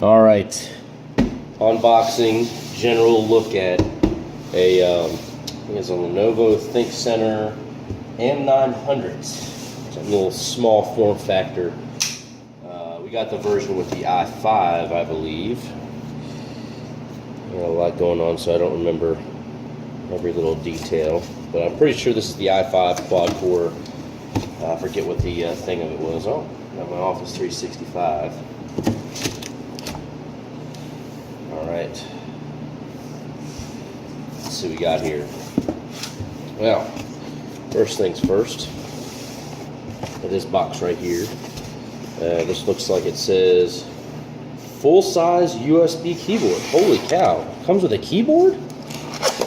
All right, unboxing, general look at a, I think it's a Lenovo Thinkcentre M900. It's a little small form factor. We got the version with the i5, I believe. A lot going on, so I don't remember every little detail, but I'm pretty sure this is the i5 quad core. I forget what the thing of it was. Oh, got my Office 365. All right, let's see what we got here. Well, first things first, this box right here. This looks like it says full-size USB keyboard. Holy cow! Comes with a keyboard?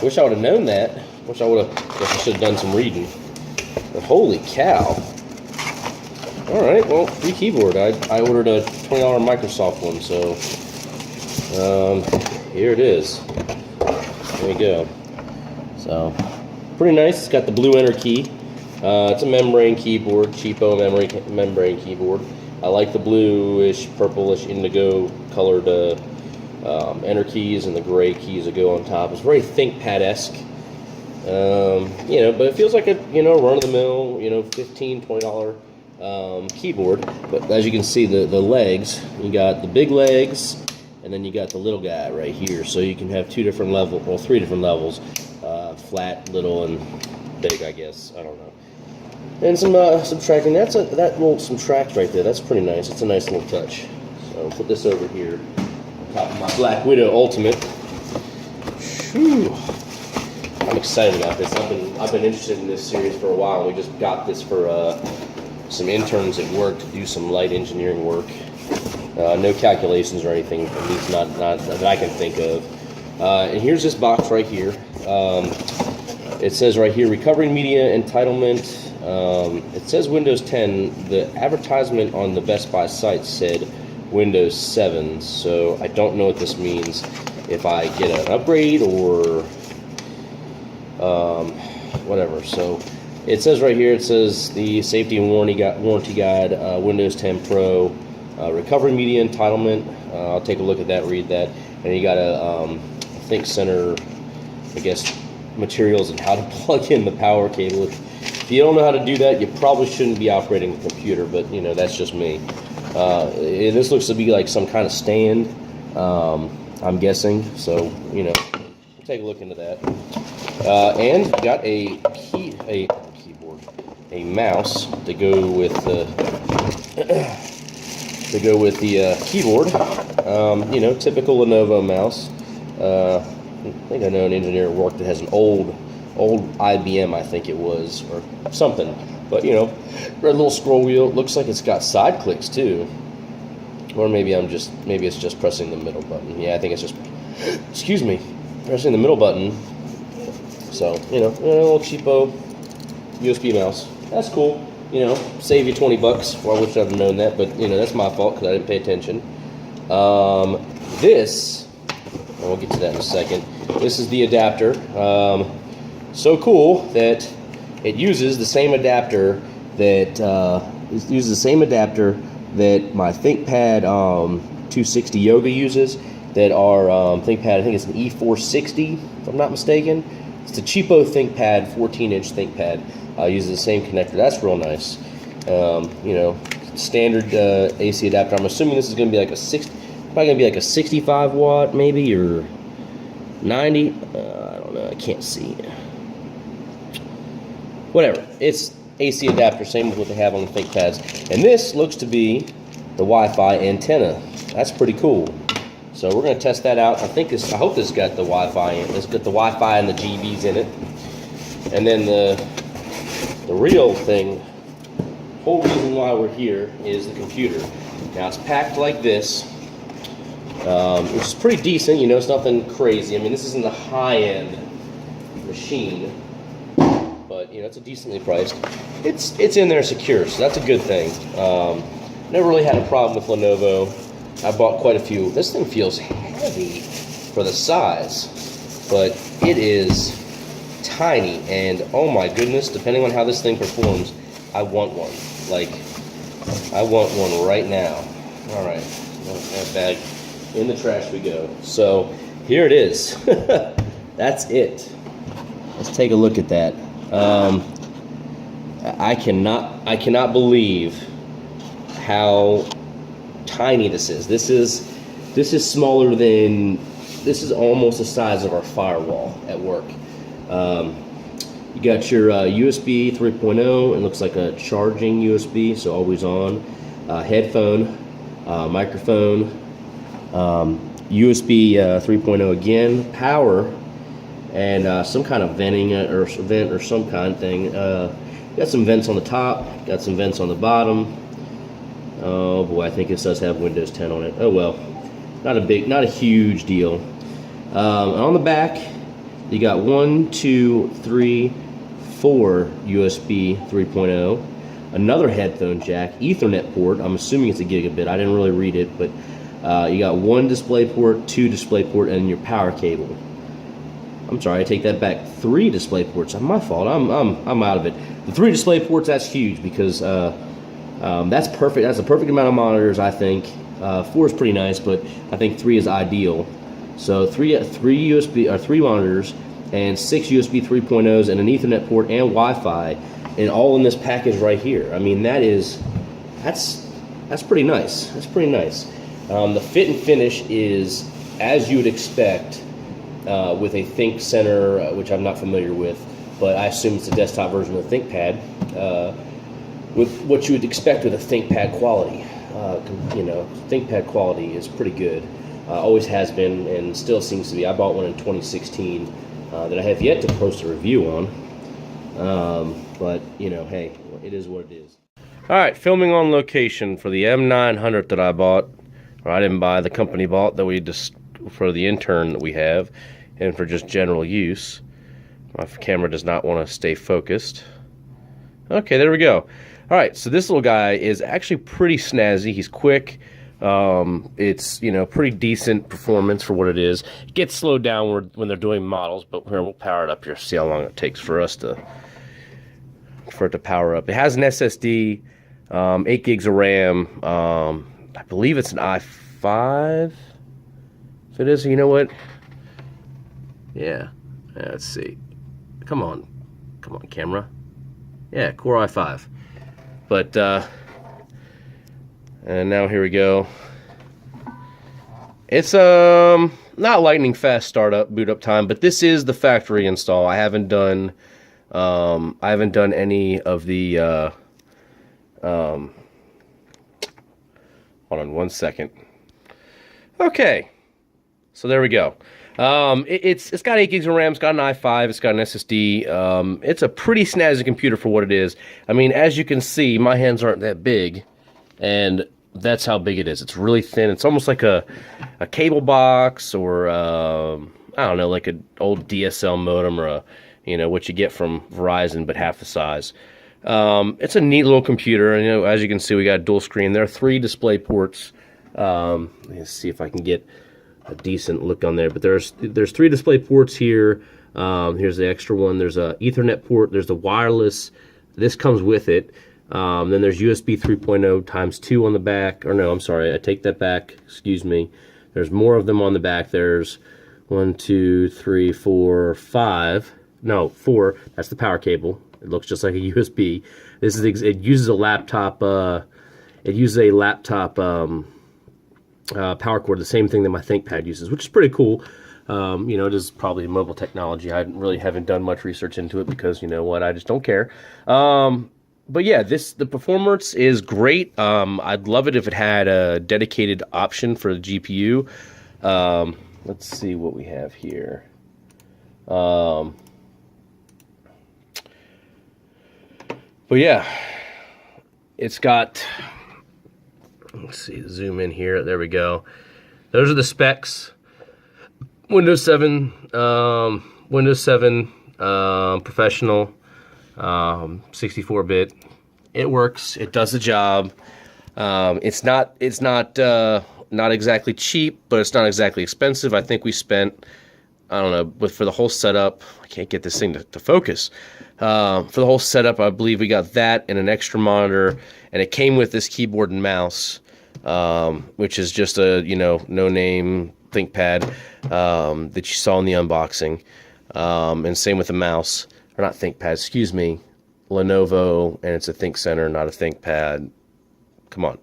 Wish I would have known that. Wish I would have. Guess I should have done some reading. But holy cow! All right, well, free keyboard. I ordered a $20 Microsoft one, so here it is. There we go. So pretty nice. It's got the blue enter key. It's a membrane keyboard, cheapo membrane keyboard. I like the bluish, purplish, indigo colored enter keys and the gray keys that go on top. It's very ThinkPad-esque, but it feels like a run-of-the-mill, $15, $20 keyboard. But as you can see, the legs, you got the big legs, and then you got the little guy right here. So you can have three different levels, flat, little, and big, I guess. I don't know. And some subtracting. That little subtract right there. That's pretty nice. It's a nice little touch. So I'll put this over here on top of my Black Widow Ultimate. Whew. I'm excited about this. I've been interested in this series for a while. We just got this for some interns at work to do some light engineering work. No calculations or anything, at least not that I can think of. And here's this box right here. It says right here, recovering media entitlement. It says Windows 10. The advertisement on the Best Buy site said Windows 7, so I don't know what this means. If I get an upgrade or whatever. So it says right here, it says the safety and warranty guide, Windows 10 Pro, recovery media entitlement. I'll take a look at that, read that, and you got a Thinkcentre, I guess, materials and how to plug in the power cable. If you don't know how to do that, you probably shouldn't be operating a computer, but that's just me. This looks to be like some kind of stand, I'm guessing, so we'll take a look into that. And got a mouse to go with the keyboard. Typical Lenovo mouse. I think I know an engineer at work that has an old IBM, I think it was, or something. But red little scroll wheel. Looks like it's got side clicks too, or maybe it's just pressing the middle button. Yeah, I think it's just pressing the middle button. So a little cheapo USB mouse. That's cool. Save you $20. Well, I wish I'd have known that, but that's my fault because I didn't pay attention. This. And we'll get to that in a second. This is the adapter. So cool that it uses the same adapter that my ThinkPad 260 Yoga uses. That our ThinkPad, I think it's an E460, if I'm not mistaken. It's a cheapo ThinkPad, 14-inch ThinkPad. Uses the same connector. That's real nice. Standard AC adapter. I'm assuming this is going to be like probably gonna be like a 65 watt maybe, or 90. I don't know. I can't see. Whatever. It's AC adapter, same with what they have on the ThinkPads. And this looks to be the Wi-Fi antenna. That's pretty cool. So we're gonna test that out. I hope this got the Wi-Fi in. It's got the Wi-Fi and the GBs in it. And then the real thing, whole reason why we're here is the computer. Now it's packed like this. Which is pretty decent, it's nothing crazy. I mean, this isn't a high-end machine, but it's a decently priced. It's in there secure, so that's a good thing. Never really had a problem with Lenovo. I bought quite a few. This thing feels heavy for the size, but it is tiny, and oh my goodness, depending on how this thing performs, I want one. Like, I want one right now. All right, that bag in the trash we go. So here it is. That's it. Let's take a look at that. I cannot believe how tiny this is. This is smaller than, this is almost the size of our firewall at work. You got your USB 3.0. It looks like a charging USB, so always on. Headphone, microphone, USB 3.0 again, power, and some kind of venting or vent or some kind of thing. Got some vents on the top, got some vents on the bottom. Oh boy, I think this does have Windows 10 on it. Oh well, not a huge deal. On the back, you got 1, 2, 3, 4 USB 3.0, another headphone jack, Ethernet port. I'm assuming it's a gigabit. I didn't really read it, but you got 1 display port, 2 display port, and your power cable. I'm sorry, I take that back. 3 display ports. My fault. I'm out of it. The 3 display ports, that's huge because that's perfect. That's a perfect amount of monitors, I think. 4 is pretty nice, but I think 3 is ideal. So three USB or 3 monitors and 6 USB 3.0s and an Ethernet port and Wi-Fi, and all in this package right here. I mean, that's pretty nice. That's pretty nice. The fit and finish is as you would expect with a Thinkcentre, which I'm not familiar with, but I assume it's a desktop version of the ThinkPad, with what you would expect with a ThinkPad quality. You know, ThinkPad quality is pretty good. Always has been and still seems to be. I bought one in 2016 that I have yet to post a review on. But, you know, hey, it is what it is. All right, filming on location for the M900 that I bought, or I didn't buy, the company bought, that we just, for the intern that we have, and for just general use. My camera does not want to stay focused. Okay, there we go. All right, so this little guy is actually pretty snazzy. He's quick. It's, you know, pretty decent performance for what it is. It gets slowed down when they're doing models, but here, we'll power it up here, see how long it takes for it to power up. It has an SSD, 8 gigs of RAM. I believe it's an i5. If it is, you know what? Yeah, let's see. Come on, camera. Yeah, Core i5. But and now here we go. It's not lightning fast boot up time, but this is the factory install. I haven't done any of the hold on one second. Okay, so there we go. It's got 8 gigs of RAM, it's got an i5, it's got an SSD. It's a pretty snazzy computer for what it is. I mean, as you can see, my hands aren't that big, and that's how big it is. It's really thin. It's almost like a cable box, or I don't know, like an old DSL modem, or what you get from Verizon, but half the size. It's a neat little computer, and as you can see, we got a dual screen. There are 3 display ports. Let's see if I can get a decent look on there, but there's 3 display ports here. Here's the extra one. There's a Ethernet port. There's the wireless. This comes with it. Then there's USB 3.0 times 2 on the back. Or no, I'm sorry, I take that back. Excuse me. There's more of them on the back. There's 1, 2, 3, 4, 5. No, 4. That's the power cable. It looks just like a USB. It uses a laptop. Power cord, the same thing that my ThinkPad uses, which is pretty cool. It is probably mobile technology. I really haven't done much research into it because, you know what, I just don't care. But yeah, the performance is great. I'd love it if it had a dedicated option for the GPU. Let's see what we have here. But yeah, it's got, let's see, zoom in here. There we go. Those are the specs. Windows 7 Professional, 64-bit. It works. It does the job. It's not exactly cheap, but it's not exactly expensive. I think we spent, I don't know, for the whole setup, I can't get this thing to focus. For the whole setup, I believe we got that and an extra monitor, and it came with this keyboard and mouse. which is just a, no-name ThinkPad that you saw in the unboxing. And same with the mouse, or not ThinkPad, excuse me, Lenovo, and it's a Thinkcentre, not a ThinkPad. Come on.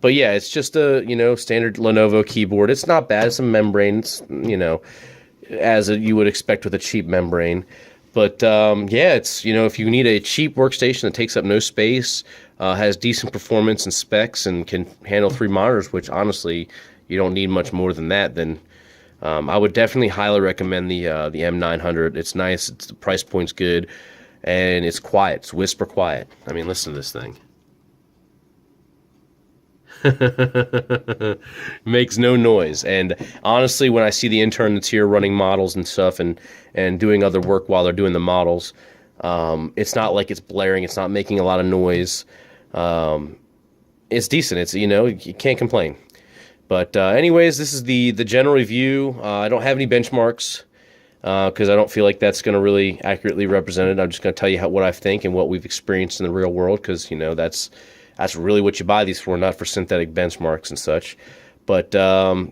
But yeah, it's just a, standard Lenovo keyboard. It's not bad. It's some membranes, you would expect with a cheap membrane. But yeah, it's, if you need a cheap workstation that takes up no space, has decent performance and specs, and can handle 3 monitors, which honestly, you don't need much more than that, then I would definitely highly recommend the M900. It's nice. The price point's good, and it's quiet. It's whisper quiet. I mean, listen to this thing. Makes no noise. And honestly, when I see the intern that's here running models and stuff, and doing other work while they're doing the models, it's not like it's blaring. It's not making a lot of noise. It's decent. It's, you can't complain. But anyways, this is the general review. I don't have any benchmarks because I don't feel like that's going to really accurately represent it. I'm just going to tell you what I think and what we've experienced in the real world, because that's really what you buy these for, not for synthetic benchmarks and such. But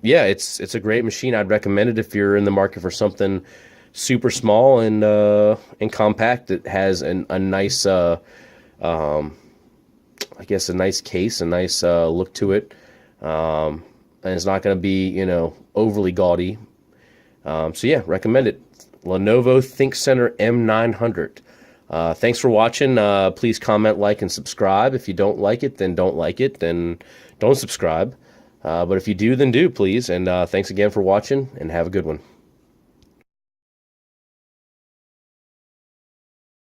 yeah, it's a great machine. I'd recommend it if you're in the market for something super small and compact. It has a nice, I guess, a nice case, a nice look to it. And it's not going to be, overly gaudy. So yeah, recommend it. Lenovo Thinkcentre M900. Thanks for watching. Please comment, like, and subscribe. If you don't like it, then don't like it, then don't subscribe. But if you do, then do, please. And thanks again for watching, and have a good one.